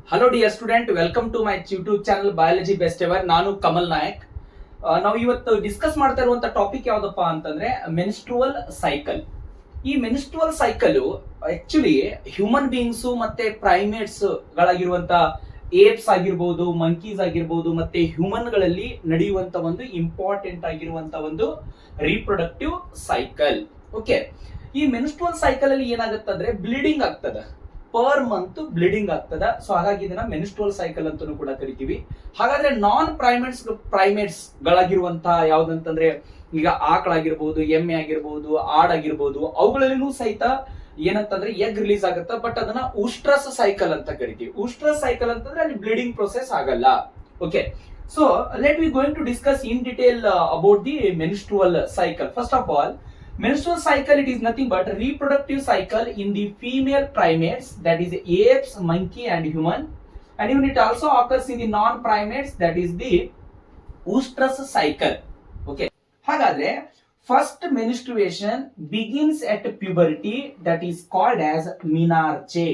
Hello dear student, welcome to my YouTube channel biology best ever. ನಾನು ಕಮಲ್ ನಾಯಕ್. ನಾವು ಇವತ್ತು discuss ಮಾಡ್ತಾ ಇರುವಂತ ಟಾಪಿಕ್ ಯಾವ್ದಪ್ಪ ಅಂತಂದ್ರೆ ಮೆನ್ಸ್ಟ್ರುವಲ್ ಸೈಕಲ್. ಈ menstrual cycle actually human beings ಮತ್ತೆ ಪ್ರೈಮೇಟ್ಸ್ ಗಳಾಗಿರುವಂತ ಏಪ್ಸ್ ಆಗಿರ್ಬೋದು, ಮಂಕೀಸ್ ಆಗಿರ್ಬೋದು, ಮತ್ತೆ ಹ್ಯೂಮನ್ ಗಳಲ್ಲಿ ನಡೆಯುವಂತ ಒಂದು ಇಂಪಾರ್ಟೆಂಟ್ ಆಗಿರುವಂತ ಒಂದು ರೀಪ್ರೊಡಕ್ಟಿವ್ ಸೈಕಲ್. ಓಕೆ, ಈ ಮೆನ್ಸ್ಟ್ರುವಲ್ ಸೈಕಲ್ ಅಲ್ಲಿ ಏನಾಗುತ್ತಂದ್ರೆ ಬ್ಲೀಡಿಂಗ್ ಆಗ್ತದ, ಪರ್ ಮಂತ್ ಬ್ಲೀಡಿಂಗ್ ಆಗ್ತದ. ಸೊ ಹಾಗಾಗಿ ಇದನ್ನ ಮೆನ್ಸ್ಟ್ರುವಲ್ ಸೈಕಲ್ ಅಂತಾನೂ ಕೂಡ ಕರಿತೀವಿ. ಹಾಗಾದ್ರೆ ನಾನ್ ಪ್ರೈಮೇಟ್ಸ್ ಗಳಾಗಿರುವಂತಹ ಯಾವ್ದಂತಂದ್ರೆ ಈಗ ಆಕಳಾಗಿರ್ಬೋದು, ಎಮ್ಮೆ ಆಗಿರ್ಬೋದು, ಆಡಾಗಿರ್ಬೋದು, ಅವುಗಳಲ್ಲಿನೂ ಸಹಿತ ಏನಂತಂದ್ರೆ ಎಗ್ ರಿಲೀಸ್ ಆಗುತ್ತೆ. ಬಟ್ ಅದನ್ನ ಊಸ್ಟ್ರಸ್ ಸೈಕಲ್ ಅಂತ ಕರಿತೀವಿ. ಊಸ್ಟ್ರಸ್ ಸೈಕಲ್ ಅಂತಂದ್ರೆ ಅಲ್ಲಿ ಬ್ಲೀಡಿಂಗ್ ಪ್ರೊಸೆಸ್ ಆಗಲ್ಲ. Okay, so let we going to discuss in detail about the menstrual cycle. First of all, menstrual cycle, it is nothing but reproductive cycle in the female primates, that is apes, monkey and human, and even it also occurs in the non primates, that is the oostrous cycle. Okay, hagadre first menstruation begins at puberty, that is called as menarche.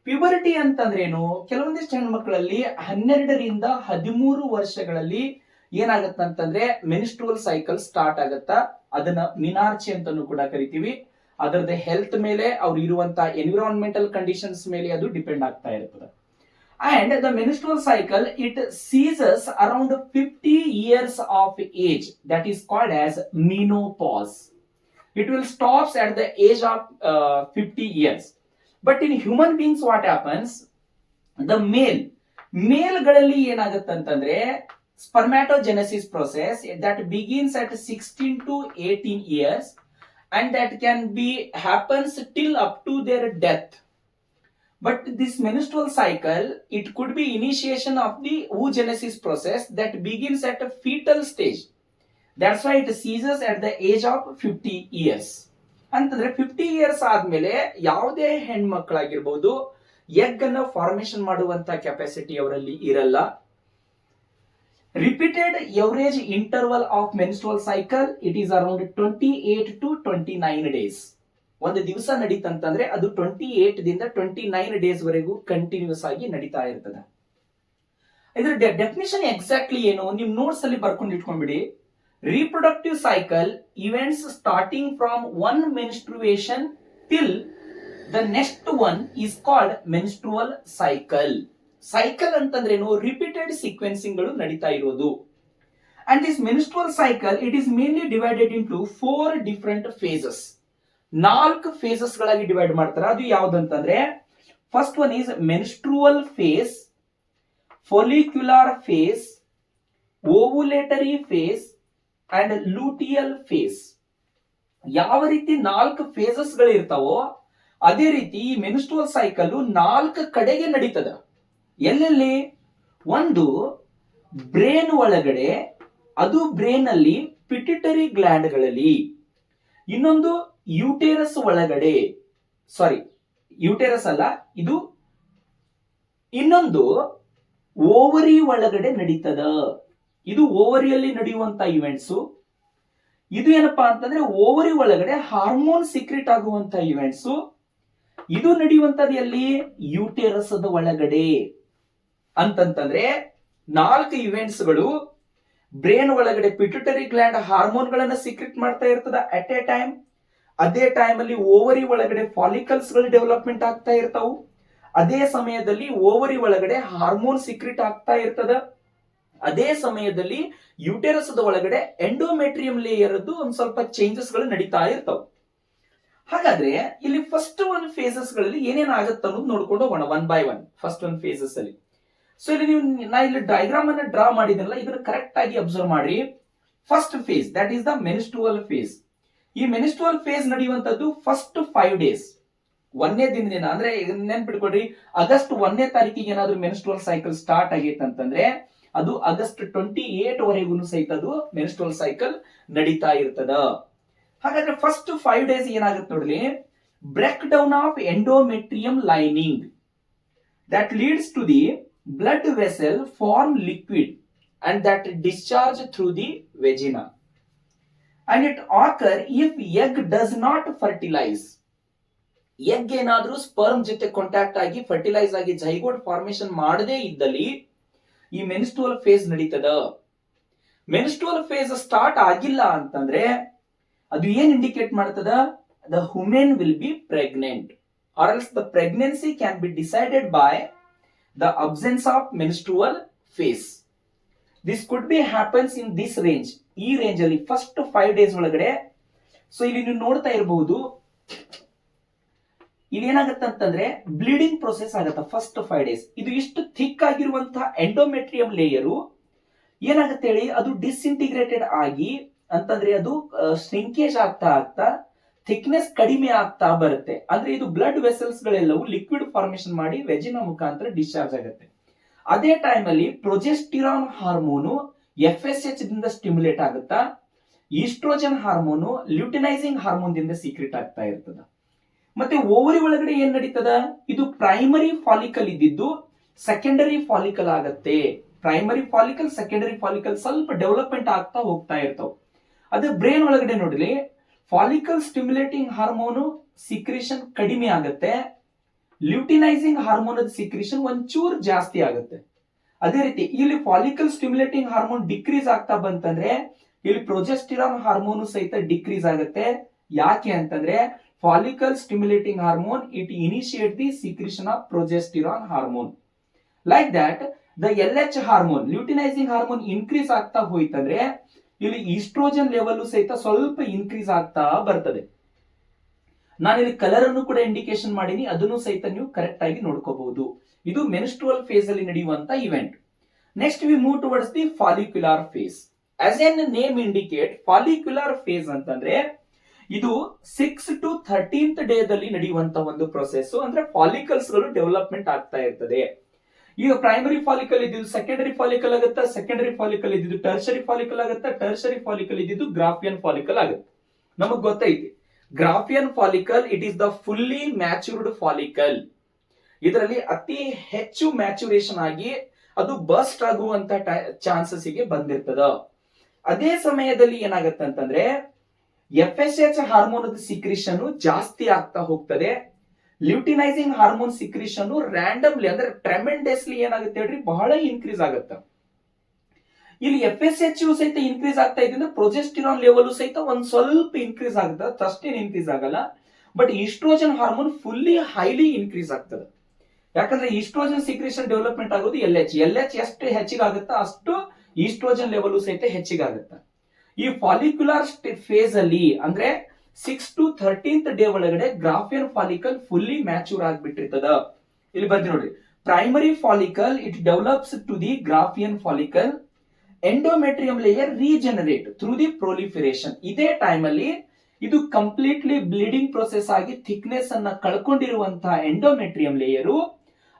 ಪ್ಯೂಬರಿಟಿ ಅಂತಂದ್ರೇನು? ಕೆಲವೊಂದಿಷ್ಟು ಹೆಣ್ಮಕ್ಳಲ್ಲಿ 12 ರಿಂದ 13 ವರ್ಷಗಳಲ್ಲಿ ಏನಾಗತ್ತಂತಂದ್ರೆ menstrual cycle start ಆಗತ್ತಾ. ಅದನ್ನ ಮಿನಾರ್ಚಿ ಅಂತಾನೂ ಕೂಡ ಕರಿತೀವಿ. ಅದರದ ಹೆಲ್ತ್ ಮೇಲೆ, ಅವ್ರು ಇರುವಂತ ಎನ್ವಿರಾನ್ಮೆಂಟಲ್ ಕಂಡೀಷನ್ಸ್ ಮೇಲೆ ಅದು ಡಿಪೆಂಡ್ ಆಗ್ತಾ ಇರ್ತದೆ. And the menstrual cycle it ceases around 50 years of age, that is called as menopause. It will stops at the age of 50 years. But in human beings what happens, the ಮೇಲ್ಗಳಲ್ಲಿ ಏನಾಗುತ್ತಂತಂದ್ರೆ spermatogenesis process that begins at 16 to 18 years and that can be happens till up to their death. But this menstrual cycle, it could be initiation of the oogenesis process that begins at a fetal stage. That's why it ceases at the age of 50 years. ಅಂತಂದ್ರೆ 50 years ಆದ್ಮೇಲೆ ಯಾವುದೇ ಹೆಣ್ಮಕ್ಳಾಗಿರ್ಬೋದು egg ಅನ್ನ formation ಮಾಡುವಂತ capacity ಅವರಲ್ಲಿ ಇರಲ್ಲ. Repeated average interval of menstrual cycle, it is around 28 to 29 days. ಒಂದು ದಿವಸ ನಡೀತಂತಂದ್ರೆ ಅದು 28 ದಿಂದ 29 ಡೇಸ್ ವರೆಗೂ ಕಂಟಿನ್ಯೂಸ್ ಆಗಿ ನಡೀತಾ ಇರ್ತದೆ. ಇದರ ಡೆಫಿನಿಷನ್ ಎಕ್ಸಾಕ್ಟ್ಲಿ ಏನು ನಿಮ್ ನೋಟ್ಸ್ ಅಲ್ಲಿ ಬರ್ಕೊಂಡು ಇಟ್ಕೊಂಡ್ಬಿಡಿ. Reproductive cycle events starting from one menstruation till the next one is called menstrual cycle. Cycle ಅಂತಂದ್ರೇನು? ರಿಪೀಟೆಡ್ ಸೀಕ್ವೆನ್ಸಿಂಗ್ ಗಳು ನಡೀತಾ ಇರೋದು. And this menstrual cycle it is mainly divided into 4 different phases. 4 phases ಗಳಾಗಿ divide ಮಾಡ್ತಾರೆ. ಅದು ಯಾವ್ದಂತಂದ್ರೆ, first one is menstrual phase, follicular phase, ovulatory phase and luteal phase. ಯಾವ ರೀತಿ 4 ಫೇಸಸ್ ಗಳು ಇರ್ತಾವೋ ಅದೇ ರೀತಿ ಈ ಮೆನ್ಸ್ಟ್ರುವಲ್ ಸೈಕಲ್ 4 ಕಡೆಗೆ ನಡೀತದ. ಎಲ್ಲೆಲ್ಲಿ? ಒಂದು ಬ್ರೇನ್ ಒಳಗಡೆ, ಅದು ಬ್ರೇನ್ ಅಲ್ಲಿ ಪಿಟ್ಯುಟರಿ ಗ್ಲ್ಯಾಂಡ್ ಗಳಲ್ಲಿ. ಇನ್ನೊಂದು ಯೂಟೇರಸ್ ಒಳಗಡೆ, ಸಾರಿ ಯೂಟೇರಸ್ ಅಲ್ಲ ಇದು, ಇನ್ನೊಂದು ಓವರಿ ಒಳಗಡೆ ನಡೀತದ. ಇದು ಓವರಿಯಲ್ಲಿ ನಡೆಯುವಂತ ಇವೆಂಟ್ಸ್. ಇದು ಏನಪ್ಪಾ ಅಂತಂದ್ರೆ ಓವರಿ ಒಳಗಡೆ ಹಾರ್ಮೋನ್ ಸೀಕ್ರೆಟ್ ಆಗುವಂತ ಇವೆಂಟ್ಸ್. ಇದು ನಡೆಯುವಂತದ್ದು ಎಲ್ಲಿ? ಯೂಟೇರಸ್ ಒಳಗಡೆ. ಅಂತಂತಂದ್ರೆ 4 ಇವೆಂಟ್ಸ್ ಗಳು ಬ್ರೇನ್ ಒಳಗಡೆ ಪಿಟ್ಯುಟರಿ ಗ್ಲ್ಯಾಂಡ್ ಹಾರ್ಮೋನ್ ಗಳನ್ನ ಸೀಕ್ರೆಟ್ ಮಾಡ್ತಾ ಇರ್ತದ ಅಟ್ ಎ ಟೈಮ್. ಅದೇ ಟೈಮ್ ಅಲ್ಲಿ ಓವರಿ ಒಳಗಡೆ ಫಾಲಿಕಲ್ಸ್ ಗಳು ಡೆವಲಪ್ಮೆಂಟ್ ಆಗ್ತಾ ಇರ್ತಾವು. ಅದೇ ಸಮಯದಲ್ಲಿ ಓವರಿ ಒಳಗಡೆ ಹಾರ್ಮೋನ್ ಸೀಕ್ರೆಟ್ ಆಗ್ತಾ ಇರ್ತದ. ಅದೇ ಸಮಯದಲ್ಲಿ ಯೂಟೆರಸ್ ಒಳಗಡೆ ಎಂಡೋಮೆಟ್ರಿಯಂ ಲೇಯರ್ ಒಂದ್ ಸ್ವಲ್ಪ ಚೇಂಜಸ್ ಗಳು ನಡೀತಾ ಇರ್ತಾವ. ಹಾಗಾದ್ರೆ ಇಲ್ಲಿ ಫಸ್ಟ್ ಒನ್ ಫೇಸಸ್ ಗಳಲ್ಲಿ ಏನೇನ್ ಆಗುತ್ತೆ ಅನ್ನೋದು ನೋಡ್ಕೊಂಡು ಹೋಗೋಣ one by one. First one phases ಅಲ್ಲಿ, ಸೊ ಇಲ್ಲಿ ನಾ ಇಲ್ಲಿ ಡಯಾಗ್ರಾಮ್ ಅನ್ನ ಡ್ರಾ ಮಾಡಿದ್ನಲ್ಲ, ಇದನ್ನ ಕರೆಕ್ಟ್ ಆಗಿ ಅಬ್ಸರ್ವ್ ಮಾಡಿ. First phase that is the menstrual phase. ಈ ಮೆನ್ಸ್ಟ್ರುವಲ್ ಫೇಸ್ ನಡೆಯುವಂತದ್ದು ಫಸ್ಟ್ 5 ಡೇಸ್, 1ನೇ ದಿನ. ಅಂದ್ರೆ ನೆನ್ಪಿಟ್ಕೊಡ್ರಿ, ಆಗಸ್ಟ್ 1ನೇ ತಾರೀಕಿಗೆ ಏನಾದ್ರೂ ಮೆನ್ಸ್ಟ್ರುವಲ್ ಸೈಕಲ್ ಸ್ಟಾರ್ಟ್ ಆಗೈತೆ ಅಂತಂದ್ರೆ ಅದು ಆಗಸ್ಟ್ 28 ವರೆಗೂ ಸಹಿತ ಅದು ಮೆನ್ಸ್ಟ್ರುವಲ್ ಸೈಕಲ್ ನಡೀತಾ ಇರ್ತದ. ಹಾಗಾದ್ರೆ ಫಸ್ಟ್ 5 ಡೇಸ್ ಏನಾಗುತ್ತೆ ನೋಡ್ಲಿ, break down of endometrium lining that leads to the blood vessel form liquid and that discharge through the vagina, and it occur if egg does not fertilize. Egg ಏನಾದ್ರೂ sperm ಜೊತೆ contact ಆಗಿ fertilise ಆಗಿ zygote formation ಮಾಡದೇ ಇದ್ದಲ್ಲಿ ಈ menstrual phase ನಡೀತದ. Menstrual phase start ಆಗಿಲ್ಲ ಅಂತಂದ್ರೆ ಅದು ಏನ್ ಇಂಡಿಕೇಟ್ ಮಾಡ್ತದ, the women will be pregnant or else the pregnancy can be decided by the absence of menstrual phase. This could be happens in this range, ಈ range ಅಲ್ಲಿ first 5 days ಒಳಗಡೆ. So ಇಲ್ಲಿ ನೀವು ನೋಡ್ತಾ ಇರಬಹುದು, ಇಲ್ಲಿ ಏನಾಗುತ್ತೆ ಅಂತಂದ್ರೆ ಬ್ಲೀಡಿಂಗ್ ಪ್ರೊಸೆಸ್ ಆಗುತ್ತೆ ಫಸ್ಟ್ 5 days. ಇದು ಇಷ್ಟು ಥಿಕ್ ಆಗಿರುವಂತಹ ಎಂಡೋಮೆಟ್ರಿಯಂ ಲೇಯರು ಏನಾಗುತ್ತೆ ಹೇಳಿ, ಅದು ಡಿಸ್ಇಂಟಿಗ್ರೇಟೆಡ್ ಆಗಿ ಅಂತಂದ್ರೆ ಅದು ಶ್ರಿಂಕೇಜ್ ಆಗ್ತಾ ಆಗ್ತಾ ಥಿಕ್ನೆಸ್ ಕಡಿಮೆ ಆಗ್ತಾ ಬರುತ್ತೆ. ಅಂದ್ರೆ ಇದು ಬ್ಲಡ್ ವೆಸಲ್ಸ್ ಗಳೆಲ್ಲವೂ ಲಿಕ್ವಿಡ್ ಫಾರ್ಮೇಶನ್ ಮಾಡಿ ವೆಜಿನ ಮುಖಾಂತರ ಡಿಸ್ಚಾರ್ಜ್ ಆಗುತ್ತೆ. ಅದೇ ಟೈಮ್ ಅಲ್ಲಿ ಪ್ರೊಜೆಸ್ಟಿರಾನ್ ಹಾರ್ಮೋನು FSH ದಿಂದ ಸ್ಟಿಮ್ಯುಲೇಟ್ ಆಗುತ್ತಾ, ಈಸ್ಟ್ರೋಜನ್ ಹಾರ್ಮೋನು ಲ್ಯೂಟಿನೈಸಿಂಗ್ ಹಾರ್ಮೋನ್ ದಿಂದ ಸೀಕ್ರೆಟ್ ಆಗ್ತಾ ಇರ್ತದ. ಮತ್ತೆ ಓವರಿ ಒಳಗಡೆ ಏನ್ ನಡೀತದ, ಇದು ಪ್ರೈಮರಿ ಫಾಲಿಕಲ್ ಇದ್ದಿದ್ದು ಸೆಕೆಂಡರಿ ಫಾಲಿಕಲ್ ಆಗತ್ತೆ. ಪ್ರೈಮರಿ ಫಾಲಿಕಲ್ ಸೆಕೆಂಡರಿ ಫಾಲಿಕಲ್ ಸ್ವಲ್ಪ ಡೆವಲಪ್ಮೆಂಟ್ ಆಗ್ತಾ ಹೋಗ್ತಾ ಇರ್ತಾವ. ಅದೇ ಬ್ರೈನ್ ಒಳಗಡೆ ನೋಡ್ರಿ, ಫಾಲಿಕಲ್ ಸ್ಟಿಮ್ಯುಲೇಟಿಂಗ್ ಹಾರ್ಮೋನು ಸಿಕ್ರೇಷನ್ ಕಡಿಮೆ ಆಗುತ್ತೆ, ಲ್ಯೂಟಿನೈಸಿಂಗ್ ಹಾರ್ಮೋನ್ ಸಿಕ್ರೇಷನ್ ಒಂಚೂರು ಜಾಸ್ತಿ ಆಗುತ್ತೆ. ಅದೇ ರೀತಿ ಇಲ್ಲಿ ಫಾಲಿಕಲ್ ಸ್ಟಿಮ್ಯುಲೇಟಿಂಗ್ ಹಾರ್ಮೋನ್ ಡಿಕ್ರೀಸ್ ಆಗ್ತಾ ಬಂತಂದ್ರೆ ಇಲ್ಲಿ ಪ್ರೊಜೆಸ್ಟಿರಾನ್ ಹಾರ್ಮೋನು ಸಹಿತ ಡಿಕ್ರೀಸ್ ಆಗುತ್ತೆ. ಯಾಕೆ ಅಂತಂದ್ರೆ follicle stimulating hormone it initiate the secretion of progesterone hormone. Like that the LH hormone luteinising hormone increase ಆಗ್ತಾ ಹೋಯ್ತಂದ್ರೆ ಇಲ್ಲಿ ಈಸ್ಟ್ರೋಜನ್ ಲೆವೆಲ್ ಸಹಿತ ಸ್ವಲ್ಪ ಇನ್ಕ್ರೀಸ್ ಆಗ್ತಾ ಬರ್ತದೆ. ನಾನು ಇಲ್ಲಿ ಕಲರ್ ಅನ್ನು ಕೂಡ ಇಂಡಿಕೇಶನ್ ಮಾಡೀನಿ, ಅದನ್ನು ಸಹಿತ ನೀವು ಕರೆಕ್ಟ್ ಆಗಿ ನೋಡ್ಕೋಬಹುದು. ಇದು ಮೆನ್ಸ್ಟ್ರುವಲ್ ಫೇಸ್ ಅಲ್ಲಿ ನಡೆಯುವಂತ event. Next we move towards the follicular phase. As an name indicate, follicular phase ಅಂತಂದ್ರೆ ಇದು 6 to 13th ಡೇ ದಲ್ಲಿ ನಡೆಯುವಂತ ಒಂದು ಪ್ರೊಸೆಸ್. ಅಂದ್ರೆ ಫಾಲಿಕಲ್ಸ್ ಗಳು ಡೆವಲಪ್ಮೆಂಟ್ ಆಗ್ತಾ ಇರ್ತದೆ. ಈಗ ಪ್ರೈಮರಿ ಫಾಲಿಕಲ್ ಇದ್ದಿದ್ದು ಸೆಕೆಂಡರಿ ಫಾಲಿಕಲ್ ಆಗುತ್ತೆ, ಸೆಕೆಂಡರಿ ಫಾಲಿಕಲ್ ಇದ್ದಿದ್ದು ಟರ್ಷರಿ ಫಾಲಿಕಲ್ ಆಗುತ್ತೆ, ಟರ್ಷರಿ ಫಾಲಿಕಲ್ ಇದ್ದಿದ್ದು ಗ್ರಾಫಿಯನ್ ಫಾಲಿಕಲ್ ಆಗುತ್ತೆ. ನಮಗ್ ಗೊತ್ತೈತಿ Graafian follicle it is the fully matured follicle. ಇದರಲ್ಲಿ ಅತಿ ಹೆಚ್ಚು ಮ್ಯಾಚುರೇಷನ್ ಆಗಿ ಅದು ಬರ್ಸ್ಟ್ ಆಗುವಂತ ಚಾನ್ಸಸ್ ಗೆ ಬಂದಿರ್ತದ. ಅದೇ ಸಮಯದಲ್ಲಿ ಏನಾಗುತ್ತೆ ಅಂತಂದ್ರೆ FSH ಹಾರ್ಮೋನ್ ಸಿಕ್ರೇಷನ್ ಜಾಸ್ತಿ ಆಗ್ತಾ ಹೋಗ್ತದೆ. ಲ್ಯೂಟಿನೈಸಿಂಗ್ ಹಾರ್ಮೋನ್ ಸಿಕ್ರೇಷನ್ ರ್ಯಾಂಡಮ್ಲಿ ಅಂದ್ರೆ ಟ್ರೆಮೆಂಡಸ್ಲಿ ಏನಾಗುತ್ತೆ ಹೇಳ್ರಿ, ಬಹಳ ಇನ್ಕ್ರೀಸ್ ಆಗುತ್ತೆ. ಇಲ್ಲಿ FSH ಸಹಿತ ಇನ್ಕ್ರೀಸ್ ಆಗ್ತಾ ಇದ್ರೆ ಪ್ರೊಜೆಸ್ಟಿರಾನ್ ಲೆವೆಲ್ ಸಹಿತ ಒಂದ್ ಸ್ವಲ್ಪ ಇನ್ಕ್ರೀಸ್ ಆಗುತ್ತೆ, ಅಷ್ಟೇನು ಇನ್ಕ್ರೀಸ್ ಆಗಲ್ಲ. But oestrogen hormone fully highly increase ಆಗ್ತದೆ. ಯಾಕಂದ್ರೆ ಈಸ್ಟ್ರೋಜನ್ ಸಿಕ್ರೇಷನ್ ಡೆವಲಪ್ಮೆಂಟ್ ಆಗೋದು LH ಎಷ್ಟು ಹೆಚ್ಚಿಗಾಗುತ್ತಾ ಅಷ್ಟು ಈಸ್ಟ್ರೋಜನ್ ಲೆವೆಲ್ ಸಹಿತ ಹೆಚ್ಚಿಗಾಗುತ್ತೆ. ಈ ಫಾಲಿಕ್ಯುಲರ್ ಫೇಸ್ ಅಲ್ಲಿ ಅಂದ್ರೆ 6 to 13th ಡೇ ಒಳಗಡೆ ಗ್ರಾಫಿಯನ್ ಫಾಲಿಕಲ್ ಫುಲ್ಲಿ ಮ್ಯಾಚೂರ್ ಆಗ್ಬಿಟ್ಟಿರ್ತದ. ಇಲ್ಲಿ ಬರ್ದಿ ನೋಡ್ರಿ, primary follicle it develops to the Graafian follicle, endometrium layer regenerate through the proliferation. ಇದೇ ಟೈಮ್ ಅಲ್ಲಿ ಇದು ಕಂಪ್ಲೀಟ್ಲಿ ಬ್ಲೀಡಿಂಗ್ ಪ್ರೊಸೆಸ್ ಆಗಿ ಥಿಕ್ನೆಸ್ ಅನ್ನ ಕಳ್ಕೊಂಡಿರುವಂತಹ ಎಂಡೋಮೆಟ್ರಿಯಂ ಲೇಯರು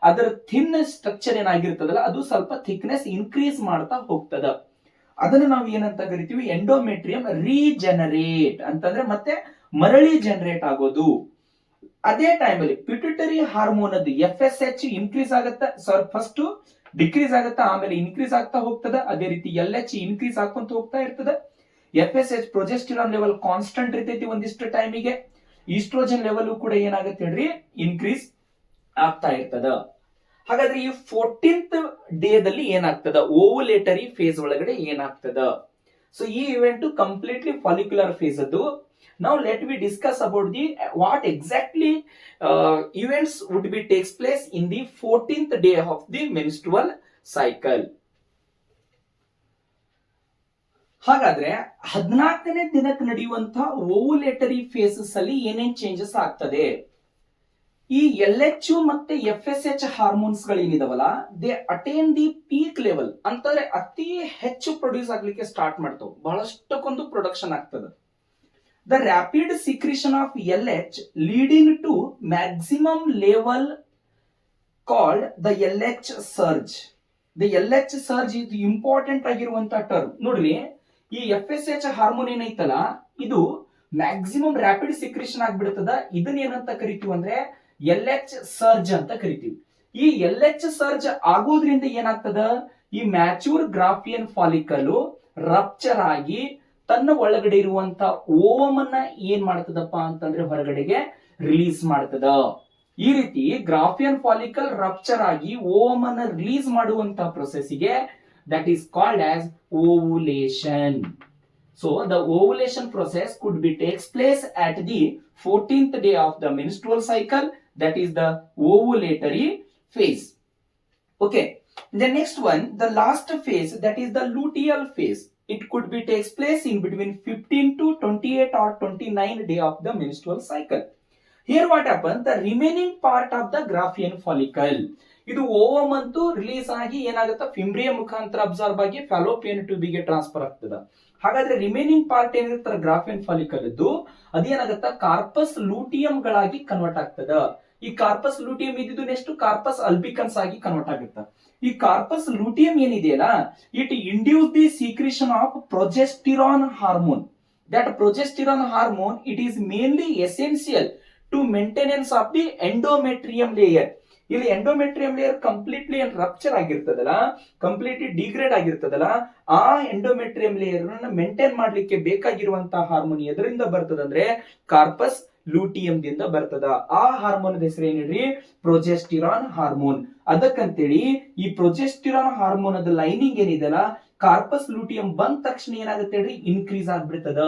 ಅದರ ಥಿನ್ ಸ್ಟ್ರಕ್ಚರ್ ಏನಾಗಿರ್ತದಲ್ಲ ಅದು ಸ್ವಲ್ಪ ಥಿಕ್ನೆಸ್ ಇನ್ಕ್ರೀಸ್ ಮಾಡ್ತಾ ಹೋಗ್ತದ. ಅದನ್ನ ನಾವು ಏನಂತ ಕರಿತೀವಿ, ಎಂಡೋಮೆಟ್ರಿಯಂ ರೀಜನರೇಟ್ ಅಂತಂದ್ರೆ ಮತ್ತೆ ಮರಳಿ ಜನರೇಟ್ ಆಗೋದು. ಅದೇ ಟೈಮ್ ಅಲ್ಲಿ ಪಿಟ್ಯುಟರಿ ಹಾರ್ಮೋನ್ ಅದು FSH ಇನ್ಕ್ರೀಸ್ ಆಗುತ್ತೆ, ಫಸ್ಟ್ ಡಿಕ್ರೀಸ್ ಆಗುತ್ತೆ, ಆಮೇಲೆ ಇನ್ಕ್ರೀಸ್ ಆಗ್ತಾ ಹೋಗ್ತದ. ಅದೇ ರೀತಿ LH ಇನ್ಕ್ರೀಸ್ ಆಗ್ಕೊಂತ ಹೋಗ್ತಾ ಇರ್ತದೆ. FSH ಪ್ರೊಜೆಸ್ಟಿರಾನ್ ಲೆವೆಲ್ ಕಾನ್ಸ್ಟೆಂಟ್ ಇರ್ತೈತಿ ಒಂದಿಷ್ಟು ಟೈಮಿಗೆ. ಈಸ್ಟ್ರೋಜನ್ ಲೆವೆಲ್ ಕೂಡ ಏನಾಗುತ್ತೆ ಹೇಳ್ರಿ, ಇನ್ಕ್ರೀಸ್ ಆಗ್ತಾ ಇರ್ತದ. ಹಾಗಾದ್ರೆ ಈ 14th ಡೇದಲ್ಲಿ ಏನಾಗ್ತದ, ಓವುಲೇಟರಿ ಫೇಸ್ ಒಳಗಡೆ ಏನಾಗ್ತದ. ಸೊ ಈ ಇವೆಂಟ್ ಕಂಪ್ಲೀಟ್ಲಿ ಫಾಲಿಕ್ಯುಲರ್ ಫೇಸ್ ಅದು. ನಾವು let we discuss about the what exactly events would be takes place in the 14th day of the menstrual cycle. ಹಾಗಾದ್ರೆ 14ನೇ ದಿನಕ್ಕೆ ನಡೆಯುವಂತಹ ಓವುಲೇಟರಿ ಫೇಸಸ್ ಅಲ್ಲಿ ಏನೇನ್ ಚೇಂಜಸ್ ಆಗ್ತದೆ. ಈ LH ಮತ್ತೆ FSH ಹಾರ್ಮೋನ್ಸ್ ಗಳೇನಿದಾವಲ್ಲ they attain the peak level ಅಂತಂದ್ರೆ ಅತಿ ಹೆಚ್ಚು ಪ್ರೊಡ್ಯೂಸ್ ಆಗ್ಲಿಕ್ಕೆ ಸ್ಟಾರ್ಟ್ ಮಾಡ್ತಾವ, ಬಹಳಷ್ಟಕ್ಕೊಂದು ಪ್ರೊಡಕ್ಷನ್ ಆಗ್ತದೆ. The rapid secretion of LH leading to maximum level called the LH surge. The LH surge ಇದು ಇಂಪಾರ್ಟೆಂಟ್ ಆಗಿರುವಂತ ಟರ್ಮ್ ನೋಡ್ರಿ. ಈ FSH ಹಾರ್ಮೋನ್ ಏನೈತಲ್ಲ ಇದು ಮ್ಯಾಕ್ಸಿಮಮ್ ರ್ಯಾಪಿಡ್ ಸಿಕ್ರೇಷನ್ ಆಗ್ಬಿಡ್ತದ. ಇದನ್ನ ಏನಂತ ಕರಿತೀವಿ ಅಂದ್ರೆ LH ಸರ್ಜ್ ಅಂತ ಕರಿತೀವಿ. ಈ LH ಸರ್ಜ್ ಆಗೋದ್ರಿಂದ ಏನಾಗ್ತದ, ಈ ಮ್ಯಾಚೂರ್ ಗ್ರಾಫಿಯನ್ ಫಾಲಿಕಲ್ ರಪ್ಚರ್ ಆಗಿ ತನ್ನ ಒಳಗಡೆ ಇರುವಂತ ಓವಮ್ ಅನ್ನ ಏನ್ ಮಾಡ್ತದಪ್ಪ ಅಂತಂದ್ರೆ ಹೊರಗಡೆಗೆ ರಿಲೀಸ್ ಮಾಡ್ತದ. ಈ ರೀತಿ ಗ್ರಾಫಿಯನ್ ಫಾಲಿಕಲ್ ರಪ್ಚರ್ ಆಗಿ ಓವಮ್ ಅನ್ನ ರಿಲೀಸ್ ಮಾಡುವಂತ ಪ್ರೊಸೆಸ್ಗೆ that is called as ovulation. So the ovulation process could be takes place at the 14th day of the menstrual cycle, that is the ovulatory phase. Okay, the next one, the last phase, that is the luteal phase. It could be takes place in between 15 to 28 or 29 day of the menstrual cycle. Here what happens, the remaining part of the Graafian follicle, ಇದು ovum ಅಂತೂ release ಆಗಿ ಏನಾಗುತ್ತೆ, ಫಿಂಬ್ರಿಯ ಮುಖಾಂತರ absorb ಆಗಿ Fallopian ಟ್ಯೂಬಿಗೆ transfer ಆಗ್ತದೆ. ಹಾಗಾದ್ರೆ remaining part ಏನಿರ್ತಾರೆ Graafian follicle ಇದ್ದು ಅದೇನಾಗುತ್ತಾ ಕಾರ್ಪಸ್ ಲೂಟಿಯಂ ಗಳಾಗಿ ಕನ್ವರ್ಟ್ ಆಗ್ತದ. ಈ ಕಾರ್ಪಸ್ ಲೂಟಿಯಂ ಇದ್ದು ನೆಕ್ಸ್ಟ್ ಕಾರ್ಪಸ್ ಅಲ್ಬಿಕನ್ಸ್ ಆಗಿ ಕನ್ವರ್ಟ್ ಆಗುತ್ತೆ. ಈ ಕಾರ್ಪಸ್ ಲೂಟಿಯಂ ಏನಿದೆಯಲ್ಲ, it induces the secretion of progesterone hormone. That progesterone hormone it is mainly essential to maintenance of the endometrium layer. ಇಲ್ಲಿ ಎಂಡೋಮೆಟ್ರಿಯಂ ಲೇಯರ್ ಕಂಪ್ಲೀಟ್ಲಿ ರಪ್ಚರ್ ಆಗಿರ್ತದಲ್ಲ, completely degrade ಆಗಿರ್ತದಲ್ಲ, ಆ endometrium layer maintain ಮಾಡ್ಲಿಕ್ಕೆ ಬೇಕಾಗಿರುವಂತಹ hormone ಎದರಿಂದ ಬರ್ತದಂದ್ರೆ corpus ಲೂಟಿಯಂ ದಿಂದ ಬರ್ತದ. ಆ hormone ಹೆಸರು ಏನಿಡ್ರಿ, ಪ್ರೊಜೆಸ್ಟಿರಾನ್ ಹಾರ್ಮೋನ್. ಅದಕ್ಕಂತೇಳಿ ಈ ಪ್ರೊಜೆಸ್ಟಿರಾನ್ ಹಾರ್ಮೋನ್ ಅದ ಲೈನಿಂಗ್ ಏನಿದೆಲ್ಲ ಕಾರ್ಪಸ್ ಲೂಟಿಯಂ ಬಂದ ತಕ್ಷಣ ಏನಾಗುತ್ತೆ ಹೇಳ್ರಿ, ಇನ್ಕ್ರೀಸ್ ಆಗ್ಬಿಡ್ತದ.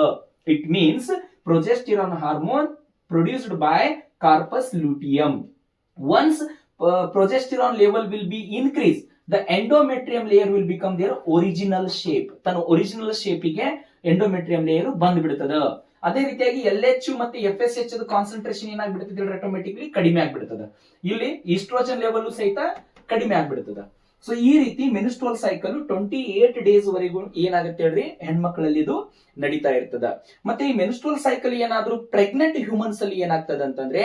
It means progesterone hormone produced by corpus luteum. Once progesterone level will be increased, the endometrium layer will become their original shape. ತನ್ನ ಒರಿಜಿನಲ್ ಶೇಪ್ ಗೆ ಎಂಡೋಮೆಟ್ರಿಯಂ ಲೇಯರ್ ಬಂದ್ ಬಿಡ್ತದ. ಅದೇ ರೀತಿಯಾಗಿ LH ಮತ್ತೆ FSH ಕಾನ್ಸಂಟ್ರೇಷನ್ ಏನಾಗ್ಬಿಡ್ತದೆ, ಆಟೋಮೆಟಿಕ್ಲಿ ಕಡಿಮೆ ಆಗ್ಬಿಡ್ತದ. ಇಲ್ಲಿ oestrogen level ಸಹಿತ ಕಡಿಮೆ ಆಗ್ಬಿಡ್ತದ. ಸೊ ಈ ರೀತಿ ಮೆನ್ಸ್ಟ್ರುವಲ್ ಸೈಕಲ್ 28 ಡೇಸ್ ವರೆಗೂ ಏನಾಗುತ್ತೆ ಹೇಳ್ರಿ, ಹೆಣ್ಮಕ್ಳಲ್ಲಿ ಇದು ನಡೀತಾ ಇರ್ತದ. ಮತ್ತೆ ಈ ಮೆನ್ಸ್ಟ್ರುವಲ್ ಸೈಕಲ್ ಏನಾದ್ರೂ ಪ್ರೆಗ್ನೆಂಟ್ ಹ್ಯೂಮನ್ಸ್ ಅಲ್ಲಿ ಏನಾಗ್ತದ ಅಂತಂದ್ರೆ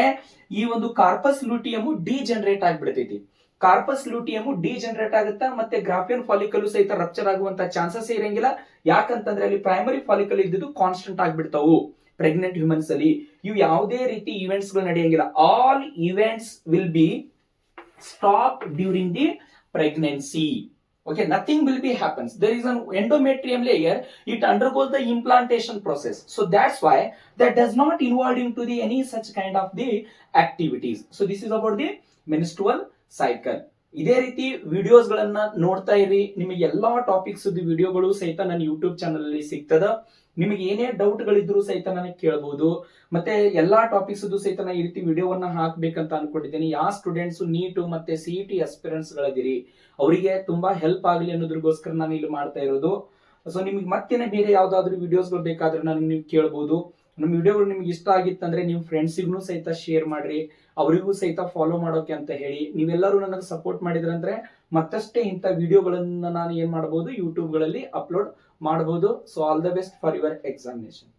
ಈ ಒಂದು ಕಾರ್ಪಸ್ ಲೂಟಿಯಂ ಡಿಜನರೇಟ್ ಆಗ್ಬಿಡ್ತೈತಿ. ಕಾರ್ಪಸ್ ಲೂಟಿಯಂ ಡಿಜನರೇಟ್ ಆಗುತ್ತಾ, ಮತ್ತೆ ಗ್ರಾಫಿಯನ್ ಫಾಲಿಕಲ್ ಸಹಿತ ರಪ್ಚರ್ ಆಗುವಂತ ಚಾನ್ಸಸ್ ಇರಂಗಿಲ್ಲ. ಯಾಕಂತಂದ್ರೆ ಅಲ್ಲಿ ಪ್ರೈಮರಿ ಫಾಲಿಕಲ್ ಇದ್ದು ಕಾನ್ಸ್ಟೆಂಟ್ ಆಗ್ಬಿಡ್ತಾವು ಪ್ರೆಗ್ನೆಂಟ್ ಹ್ಯೂಮನ್ಸ್ ಅಲ್ಲಿ. ಇವು ಯಾವುದೇ ರೀತಿ ಇವೆಂಟ್ಸ್ ಗಳು ನಡೆಯಂಗಿಲ್ಲ. All events will be stop during the pregnancy. Okay, nothing will be happens. There is an endometrium layer, it undergoes the implantation process. So that's why that does not involve into the any such kind of the activities. So this is about the menstrual cycle. ಇದೇ ರೀತಿ videos ಗಳನ್ನ ನೋಡ್ತಾ ಇರಿ. ನಿಮಗೆ ಎಲ್ಲಾ topics ವಿಡಿಯೋಗಳು ಸಹಿತ ನನ್ನ ಯೂಟ್ಯೂಬ್ ಚಾನಲ್ ಅಲ್ಲಿ ಸಿಗ್ತದ. ನಿಮಗೆ ಏನೇ ಡೌಟ್ ಗಳಿದ್ರು ಸಹಿತ ನನಗೆ ಕೇಳಬಹುದು. ಮತ್ತೆ ಎಲ್ಲಾ ಟಾಪಿಕ್ಸ್ ಸಹಿತ ನಾನು ಈ ರೀತಿ ವಿಡಿಯೋವನ್ನ ಹಾಕ್ಬೇಕಂತ ಅನ್ಕೊಂಡಿದ್ದೀನಿ. ಯಾವ ಸ್ಟೂಡೆಂಟ್ಸ್ ನೀಟ್ ಮತ್ತೆ CET ಅಸ್ಪಿರೆಂಟ್ಸ್ ಗಳಿದ್ದೀರಿ ಅವರಿಗೆ ತುಂಬಾ ಹೆಲ್ಪ್ ಆಗಲಿ ಅನ್ನೋದಕ್ಕೋಸ್ಕರ ನಾನು ಇಲ್ಲಿ ಮಾಡ್ತಾ ಇರೋದು. ಸೊ ನಿಮ್ಗೆ ಮತ್ತೇನೆ ಬೇರೆ ಯಾವ್ದಾದ್ರು ವಿಡಿಯೋಸ್ ಗಳು ಬೇಕಾದ್ರೆ ನನಗೆ ನೀವು ಕೇಳಬಹುದು. ನಮ್ಮ ವಿಡಿಯೋಗಳು ನಿಮ್ಗೆ ಇಷ್ಟ ಆಗಿತ್ತಂದ್ರೆ ನಿಮ್ ಫ್ರೆಂಡ್ಸಿಗೂ ಸಹಿತ ಶೇರ್ ಮಾಡ್ರಿ, ಅವರಿಗೂ ಸಹಿತ ಫಾಲೋ ಮಾಡೋಕೆ ಅಂತ ಹೇಳಿ. ನೀವೆಲ್ಲರೂ ನನಗೆ ಸಪೋರ್ಟ್ ಮಾಡಿದ್ರಂದ್ರೆ ಮತ್ತಷ್ಟೇ ಇಂಥ ವಿಡಿಯೋಗಳನ್ನ ನಾನು ಏನ್ ಮಾಡಬಹುದು, ಯೂಟ್ಯೂಬ್ ಗಳಲ್ಲಿ ಅಪ್ಲೋಡ್ ಮಾಡಬಹುದು. So all the best for your examination.